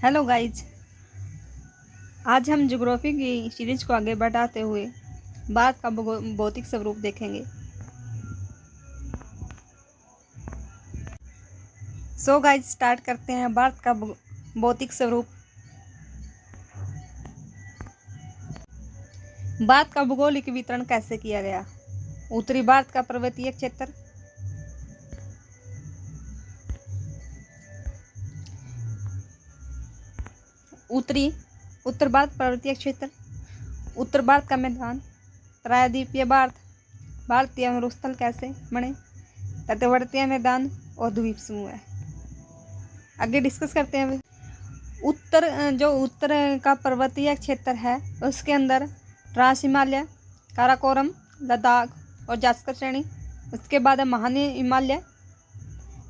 Hello guys. आज हम geography की सीरीज को आगे बढ़ाते हुए भारत का भौतिक स्वरूप देखेंगे। सो गाइज स्टार्ट करते हैं भारत का भौतिक स्वरूप। भारत का भौगोलिक वितरण कैसे किया गया? उत्तरी भारत का पर्वतीय क्षेत्र, उत्तर भारत पर्वतीय क्षेत्र, उत्तर भारत का मैदान, प्रायद्वीपीय भारत, भारतीय मरुस्थल कैसे बने, तटवर्तीय मैदान और द्वीप समूह है। आगे डिस्कस करते हैं। उत्तर का पर्वतीय क्षेत्र है उसके अंदर ट्रांस हिमालय, काराकोरम, लद्दाख और जास्कर श्रेणी। उसके बाद है महान हिमालय,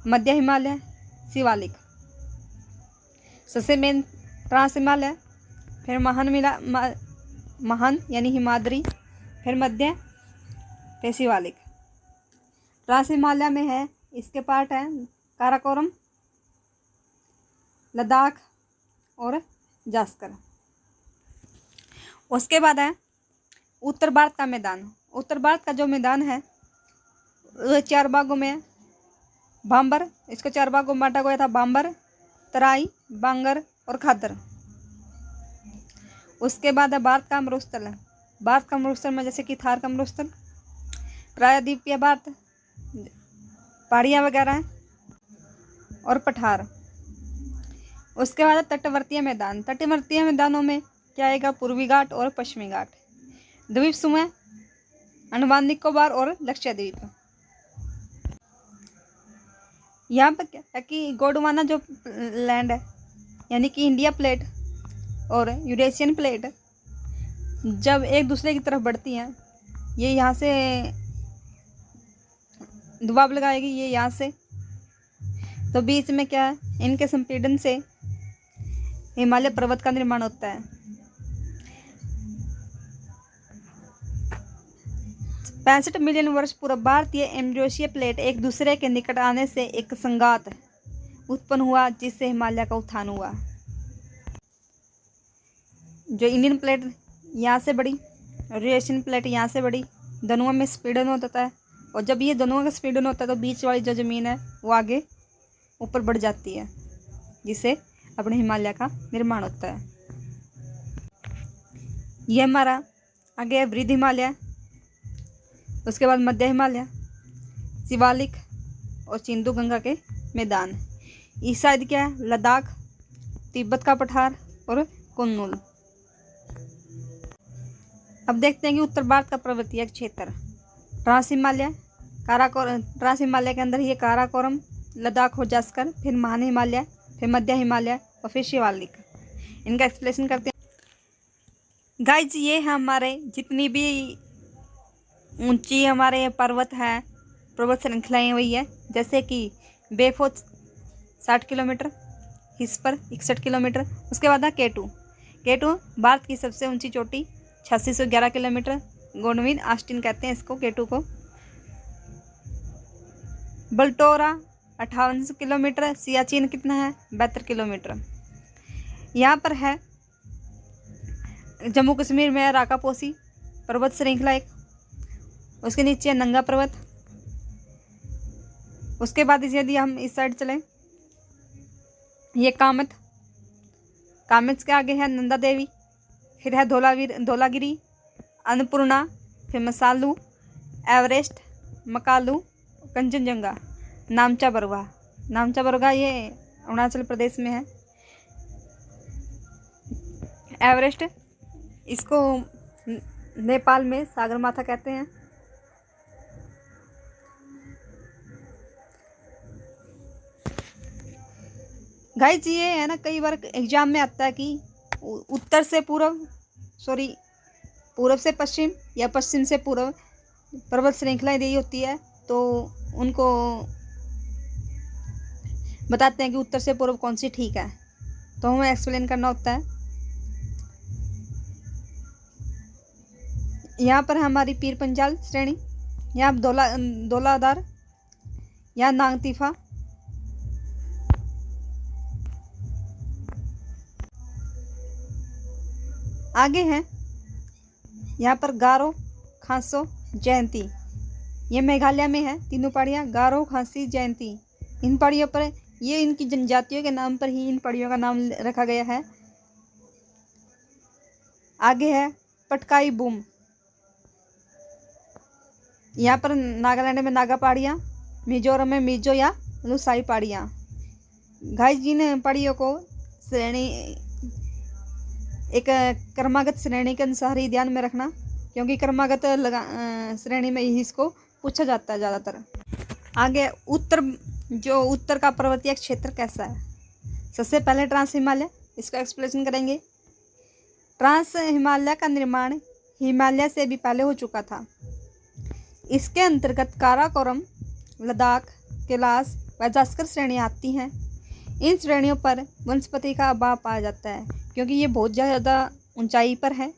मध्य हिमालय, शिवालिक। सबसे मेन ट्रांस हिमालय, फिर महान यानी हिमाद्री, फिर मध्य, फिर शिवालिक। ट्रांस हिमालय में है, इसके पार्ट है काराकोरम, लद्दाख और जास्कर। उसके बाद है उत्तर भारत का मैदान। उत्तर भारत का जो मैदान है वह 4 भागों में है। भांबर, इसको 4 भागों में बांटा गया था, भांबर, तराई, बांगर और खादर। उसके बाद है भारत का मरुस्थल। भारत का मरुस्थल में जैसे कि थार का मरुस्थल, प्रायद्वीपीय भारत, पहाड़ियाँ वगैरह हैं और पठार। उसके बाद तटवर्तीय मैदान। तटवर्तीय मैदानों में क्या आएगा? पूर्वी घाट और पश्चिमी घाट। द्वीप समूह अंडमान निकोबार और लक्षद्वीप। यहाँ पर क्या है कि गोंडवाना जो लैंड है यानी कि इंडिया प्लेट और यूरेशियन प्लेट जब एक दूसरे की तरफ बढ़ती हैं, ये यहाँ से दबाव लगाएगी, ये यहाँ से, तो बीच में क्या है, इनके संपीड़न से हिमालय पर्वत का निर्माण होता है। 65 मिलियन वर्ष पूर्व भारतीय एम्ब्रोशिया प्लेट एक दूसरे के निकट आने से एक संघात उत्पन्न हुआ जिससे हिमालय का उत्थान हुआ। जो इंडियन प्लेट यहाँ से बढ़ी और यूरेशियन प्लेट यहाँ से बढ़ी, दोनों में स्पीडन होता है, और जब ये दोनों का स्पीडन होता है तो बीच वाली जो ज़मीन है वो आगे ऊपर बढ़ जाती है, जिससे अपने हिमालय का निर्माण होता है। ये हमारा आगे है वृद्ध हिमालय, उसके बाद मध्य हिमालय, शिवालिक और सिंधु गंगा के मैदान। इस साइड क्या है? लद्दाख, तिब्बत का पठार और कुन्नुल। अब देखते हैं कि उत्तर भारत का पर्वतीय क्षेत्र। ट्रांस हिमालय, ट्रांस हिमालय के अंदर ये काराकोरम, लद्दाख और जास्कर, फिर महान हिमालय, फिर मध्य हिमालय और फिर शिवालिक। इनका एक्सप्लेनेशन करते हैं। गाइज ये है हमारे जितनी भी ऊंची हमारे पर्वत हैं, पर्वत श्रृंखलाएँ हुई है, जैसे कि बेफोत 60 किलोमीटर, हिस्पर 61 किलोमीटर। उसके बाद है केटू भारत की सबसे ऊंची चोटी 8611 किलोमीटर। गोंडविन आस्टिन कहते हैं इसको, केटू को। बल्टोरा 58 किलोमीटर। सियाचिन कितना है? 72 किलोमीटर। यहाँ पर है जम्मू कश्मीर में राकापोसी पर्वत श्रृंखला एक, उसके नीचे नंगा पर्वत। उसके बाद यदि हम इस साइड चलें, ये कामत के आगे है नंदा देवी, फिर है धौलागिरी, अन्नपूर्णा, फिर मसालू, एवरेस्ट, मकालू, कंचनजंगा, नामचा बरुआ ये अरुणाचल प्रदेश में है। एवरेस्ट, इसको नेपाल में सागरमाथा कहते हैं। गाइस ये है ना, कई बार एग्जाम में आता है कि पूर्व से पश्चिम या पश्चिम से पूर्व पर्वत श्रृंखलाएं दी होती है, तो उनको बताते हैं कि उत्तर से पूर्व कौन सी ठीक है, तो हमें एक्सप्लेन करना होता है। यहाँ पर हमारी पीर पंजाल श्रेणी, यहाँ धौलाधार, यहाँ नांगतीफा, आगे है यहाँ पर गारो, खासो, जयंती। ये मेघालय में है तीनों पहाड़ियाँ, गारो, खासी, जयंती। इन पहाड़ियों पर ये इनकी जनजातियों के नाम पर ही इन पहाड़ियों का नाम रखा गया है। आगे है पटकाई बूम। यहाँ पर नागालैंड में नागा पहाड़ियाँ, मिजोरम में मिजो या लुसाई पहाड़ियाँ। गाइस जिन पहाड़ियों को श्रेणी एक क्रमागत श्रेणी के अनुसार ही ध्यान में रखना, क्योंकि क्रमागत श्रेणी में ही इसको पूछा जाता है ज़्यादातर। आगे उत्तर का पर्वतीय क्षेत्र कैसा है। सबसे पहले ट्रांस हिमालय, इसका एक्सप्लेनेशन करेंगे। ट्रांस हिमालय का निर्माण हिमालय से भी पहले हो चुका था। इसके अंतर्गत काराकोरम, लद्दाख, कैलाश व जास्कर श्रेणियाँ आती हैं। इन श्रेणियों पर वनस्पति का अभाव पाया जाता है, क्योंकि ये बहुत ज़्यादा ऊंचाई पर है।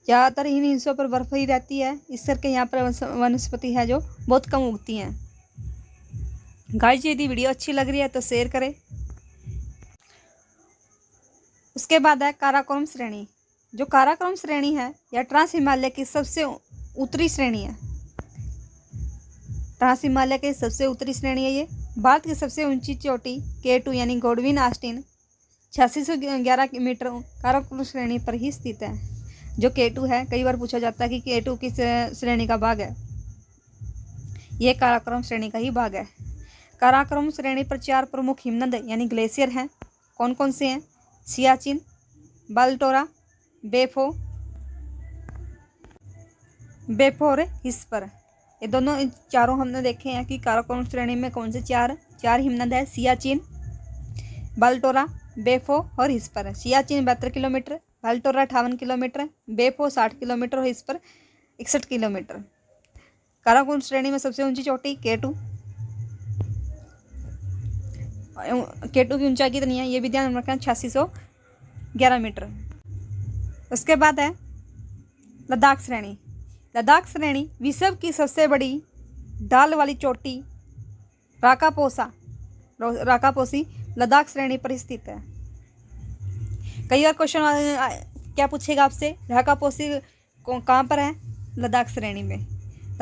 ज़्यादातर इन हिस्सों पर बर्फ ही रहती है, इस करके यहाँ पर वनस्पति है जो बहुत कम उगती हैं। गाइस यदि वीडियो अच्छी लग रही है तो शेयर करें। उसके बाद है काराकोरम श्रेणी। जो काराकोरम श्रेणी है यह ट्रांस हिमालय की सबसे उत्तरी श्रेणी है। ट्रांस हिमालय की सबसे उत्तरी श्रेणी है ये। भारत की सबसे ऊंची चोटी K2 यानी गोडविन ऑस्टिन 8611 मीटर काराकोरम श्रेणी पर ही स्थित है। जो K2 है, कई बार पूछा जाता है कि K2 किस श्रेणी का भाग है। ये काराकोरम श्रेणी का ही भाग है। काराकोरम श्रेणी पर 4 प्रमुख हिमनद यानी ग्लेशियर हैं। कौन कौन से हैं? सियाचिन, बाल्टोरा, बेफो और हिस्पर। ये दोनों चारों हमने देखे हैं कि काराकोरम श्रेणी में कौन से चार हिमनद है। सियाचिन, बाल्टोरा, बेफो और हिस्पर। सियाचिन 72 किलोमीटर, बाल्टोरा 58 किलोमीटर, बेफो 60 किलोमीटर और हिस्पर 61 किलोमीटर। काराकोरम श्रेणी में सबसे ऊंची चोटी K2 की ऊंचाई कितनी है ये भी ध्यान रखना, 8611 मीटर। उसके बाद है लद्दाख श्रेणी। लद्दाख श्रेणी विश्व की सबसे बड़ी ढाल वाली चोटी राकापोसी लद्दाख श्रेणी पर स्थित है। कई बार क्वेश्चन क्या पूछेगा आपसे, राकापोसी कहाँ पर है? लद्दाख श्रेणी में।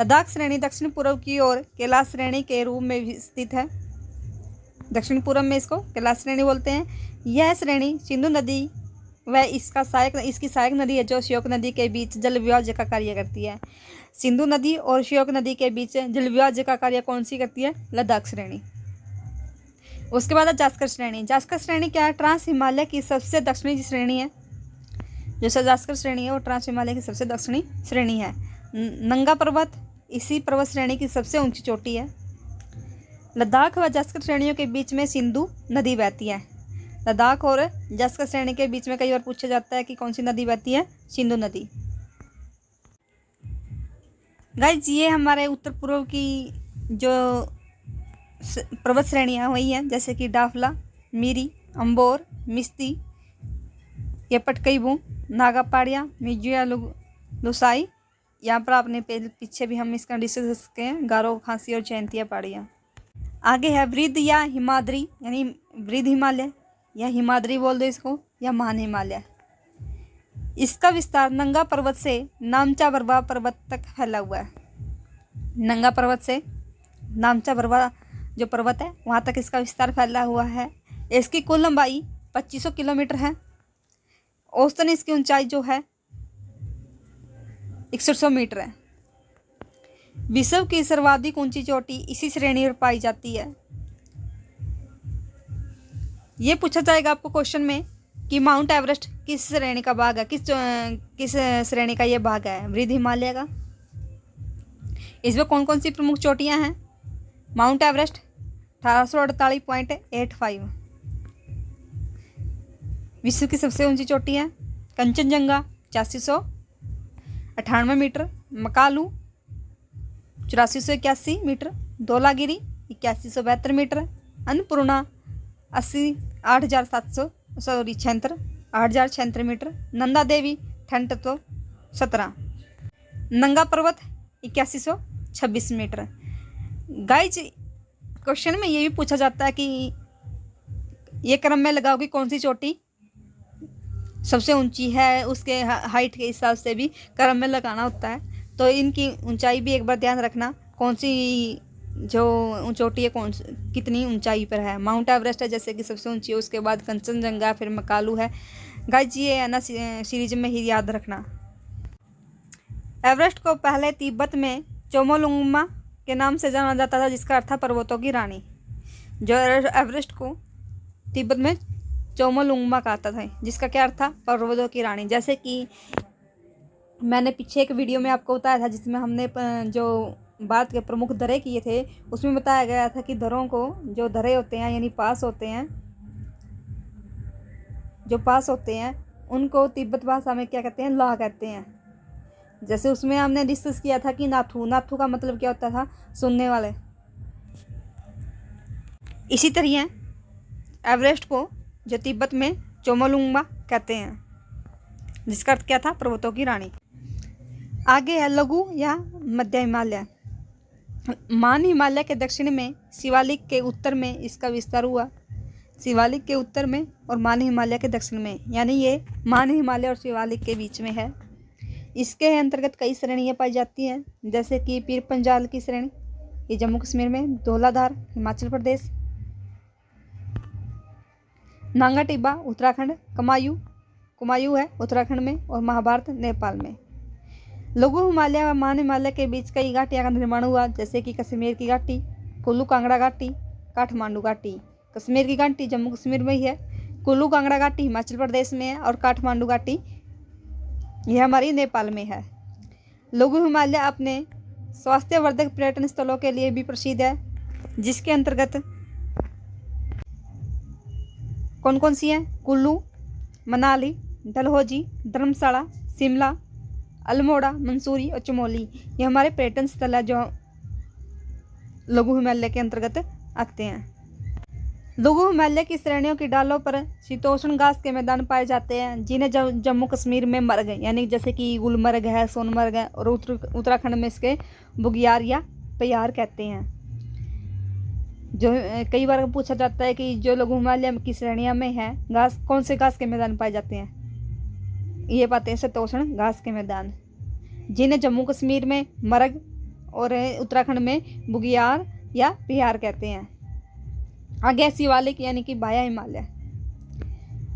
लद्दाख श्रेणी दक्षिण पूर्व की ओर कैलाश श्रेणी के रूप में स्थित है। दक्षिण पूर्व में इसको कैलाश श्रेणी बोलते हैं। यह श्रेणी सिंधु नदी व इसकी सहायक नदी है जो श्योक नदी के बीच जल विभाज्य का कार्य करती है। सिंधु नदी और श्योक नदी के बीच जल विभाज्य का कार्य कौन सी करती है? लद्दाख श्रेणी। उसके बाद है जास्कर श्रेणी। जास्कर श्रेणी क्या है? ट्रांस हिमालय की सबसे दक्षिणी श्रेणी है। जो जास्कर श्रेणी है वो ट्रांस हिमालय की सबसे दक्षिणी श्रेणी है। नंगा पर्वत इसी पर्वत श्रेणी की सबसे ऊंची चोटी है। लद्दाख व जास्कर श्रेणियों के बीच में सिंधु नदी बहती है। लद्दाख और जास्कर श्रेणी के बीच में कई बार पूछा जाता है कि कौन सी नदी बहती है? सिंधु नदी। गाइस ये हमारे उत्तर पूर्व की जो पर्वत श्रेणियाँ हुई हैं, जैसे कि डाफला, मीरी, अम्बोर, मिस्ती, ये पटकई बूम, नागा पहाड़ियाँ, मिजो लुसाई। यहाँ पर आपने पीछे भी हम इसका डिस्कस किए हैं, गारो, खासी और जयंतिया पहाड़ियाँ। आगे है वृद्ध या हिमाद्री यानी वृद्ध हिमालय या हिमाद्री बोल दो इसको, या महान हिमालय। इसका विस्तार नंगा पर्वत से नामचा बरवा पर्वत तक फैला हुआ है। नंगा पर्वत से नामचा बरवा जो पर्वत है वहाँ तक इसका विस्तार फैला हुआ है। इसकी कुल लंबाई 2500 किलोमीटर है। औसतन इसकी ऊंचाई जो है 6100 मीटर है। विश्व की सर्वाधिक ऊंची चोटी इसी श्रेणी पर पाई जाती है। ये पूछा जाएगा आपको क्वेश्चन में कि माउंट एवरेस्ट किस श्रेणी का भाग है, किस श्रेणी का ये भाग है? वृद्ध हिमालय का। इसमें कौन कौन सी प्रमुख चोटियां हैं? माउंट एवरेस्ट 1848.85 विश्व की सबसे ऊंची चोटी है। Kanchenjunga 8598 metre, Makalu 8481 metre, Dhaulagiri 8172 metre, Annapurna 8086 metre, Nanda Devi 17 Nanga पर्वत 8126 मीटर। गाइज क्वेश्चन में ये भी पूछा जाता है कि ये क्रम में लगाओ कि कौन सी चोटी सबसे ऊंची है उसके हाइट के हिसाब से भी क्रम में लगाना होता है। तो इनकी ऊंचाई भी एक बार ध्यान रखना, कौन सी जो चोटी है कौन कितनी ऊंचाई पर है। माउंट एवरेस्ट है जैसे कि सबसे ऊंची है, उसके बाद कंचनजंगा, फिर मकालू है। गाइस ये है ना सीरीज में ही याद रखना। एवरेस्ट को पहले तिब्बत में चोमोलुंगमा के नाम से जाना जाता था, जिसका अर्थ था पर्वतों की रानी। जो एवरेस्ट को तिब्बत में चोमोलुंगमा कहता था, जिसका क्या अर्थ था, पर्वतों की रानी। जैसे कि मैंने पीछे एक वीडियो में आपको बताया था, जिसमें हमने जो भारत के प्रमुख दर्रे किए थे, उसमें बताया गया था कि दर्रों को, जो दर्रे होते हैं यानी पास होते हैं, जो पास होते हैं उनको तिब्बत भाषा में क्या कहते हैं, ला कहते हैं। जैसे उसमें हमने डिस्कस किया था कि नाथू, नाथू का मतलब क्या होता था, सुनने वाले। इसी तरह एवरेस्ट को जो तिब्बत में चोमोलुंगमा कहते हैं, जिसका अर्थ क्या था, पर्वतों की रानी। आगे है लघु या मध्य हिमालय। मान हिमालय के दक्षिण में, शिवालिक के उत्तर में इसका विस्तार हुआ। शिवालिक के उत्तर में और मान हिमालय के दक्षिण में, यानी ये मान हिमालय और शिवालिक के बीच में है। इसके अंतर्गत कई श्रेणियाँ पाई जाती हैं, जैसे कि पीर पंजाल की श्रेणी, ये जम्मू कश्मीर में, धौलाधार हिमाचल प्रदेश, नांगा टिब्बा उत्तराखंड, कुमायूं है उत्तराखंड में, और महाभारत नेपाल में। लघु हिमालय व मान हिमालय के बीच कई घाटियां का निर्माण हुआ, जैसे कि कश्मीर की घाटी, कुल्लू कांगड़ा घाटी, काठमांडू घाटी। कश्मीर की घाटी जम्मू कश्मीर में ही है, कुल्लू कांगड़ा घाटी हिमाचल प्रदेश में है, और काठमांडू घाटी यह हमारी नेपाल में है। लघु हिमालय अपने स्वास्थ्यवर्धक पर्यटन स्थलों के लिए भी प्रसिद्ध है, जिसके अंतर्गत कौन कौन सी हैं, कुल्लू, मनाली, डलहौजी, धर्मशाला, शिमला, अल्मोड़ा, मंसूरी और चमोली। ये हमारे पर्यटन स्थल है जो लघु हिमालय के अंतर्गत आते हैं। लघु हिमालय की श्रेणियों की डालों पर शीतोष्ण घास के मैदान पाए जाते हैं, जिन्हें जम्मू कश्मीर में मर्ग, यानी जैसे कि गुलमर्ग है, सोनमर्ग है, और उत्तराखंड में इसके बुगियार या प्यार कहते हैं। जो कई बार पूछा जाता है कि जो लघु हिमालय की श्रेणियां में है घास, कौन से घास के मैदान पाए जाते हैं, ये पाते हैं शीतोष्ण घास के मैदान, जिन्हें जम्मू कश्मीर में मर्ग और उत्तराखंड में बुगियार या प्यार कहते हैं। आगे शिवालिक यानी कि बाह्य हिमालय।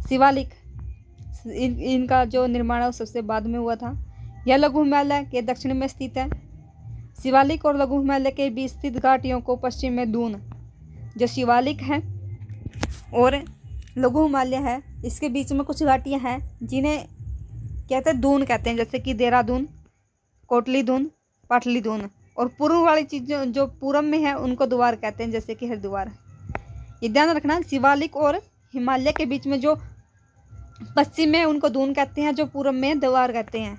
शिवालिक इनका जो निर्माण है वो सबसे बाद में हुआ था। यह लघु हिमालय के दक्षिण में स्थित है। शिवालिक और लघु हिमालय के बीच स्थित घाटियों को पश्चिम में दून, जो शिवालिक है और लघु हिमालय है, इसके बीच में कुछ घाटियां हैं जिन्हें कहते हैं दून कहते हैं, जैसे कि देहरादून, कोटली दून, पाटली दून। और पूर्व वाली चीज जो पूरब में है उनको द्वार कहते हैं, जैसे कि हरिद्वार। ये ध्यान रखना, शिवालिक और हिमालय के बीच में जो पश्चिम में उनको दून कहते हैं, जो पूरब में द्वार कहते हैं।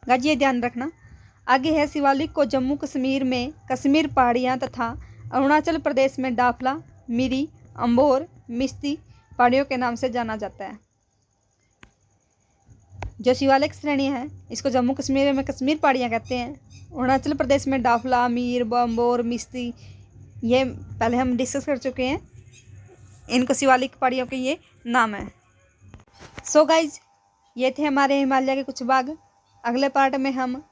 गाजी ये ध्यान रखना। आगे है शिवालिक को जम्मू कश्मीर में कश्मीर पहाड़ियाँ तथा अरुणाचल प्रदेश में डाफला, मिरी, अम्बोर, मिश्ती पहाड़ियों के नाम से जाना जाता है। जो शिवालिक श्रेणी है इसको जम्मू कश्मीर में कश्मीर पहाड़ियाँ कहते हैं, अरुणाचल प्रदेश में डाफला, मीर, अम्बोर, मिश्ती, ये पहले हम डिस्कस कर चुके हैं। इनको शिवालिक पहाड़ियों के ये नाम है। सो गाइज ये थे हमारे हिमालय के कुछ भाग। अगले पार्ट में हम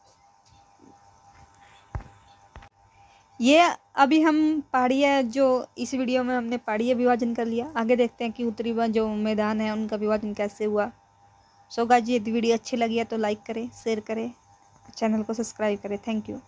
ये अभी हम पहाड़ियाँ जो इस वीडियो में हमने पहाड़ियाँ विभाजन कर लिया, आगे देखते हैं कि उत्तरी जो मैदान है उनका विभाजन कैसे हुआ। सो गाइज यदि वीडियो अच्छी लगी है तो लाइक करें, शेयर करें, चैनल को सब्सक्राइब करें। Thank you.